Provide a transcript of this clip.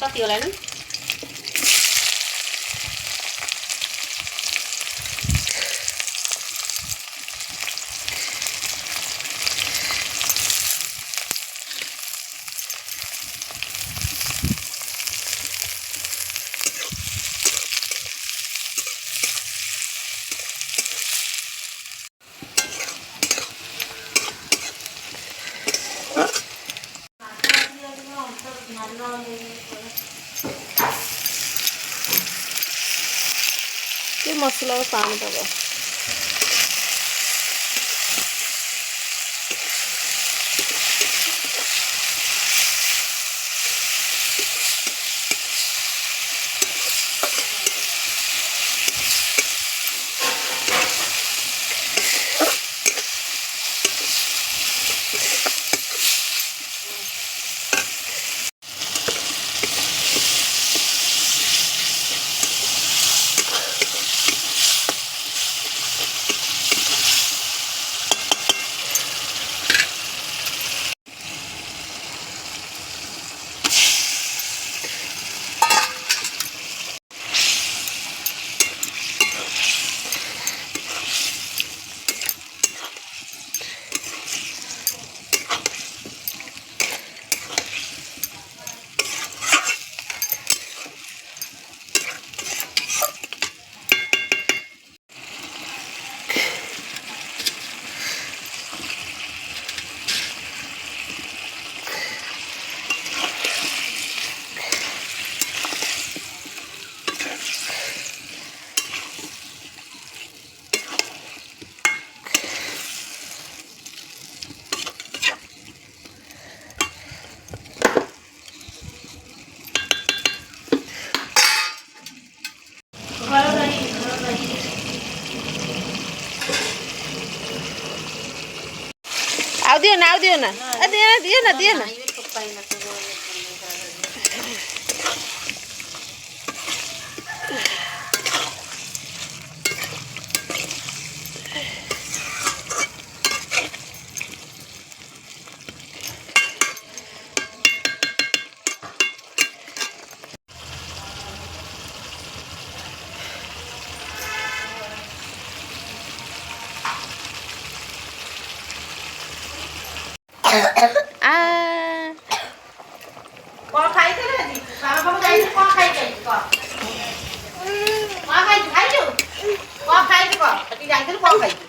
तातीवाला ना ते मसाला पाणी टाका दियो ना दियो ना दियो ना दियो ना कौन खाई थे ना जी खाना बाबू जाई थे कौन खाई थे को कौन खाई थे कौन खाई थे को अति जाई थे कौन खाई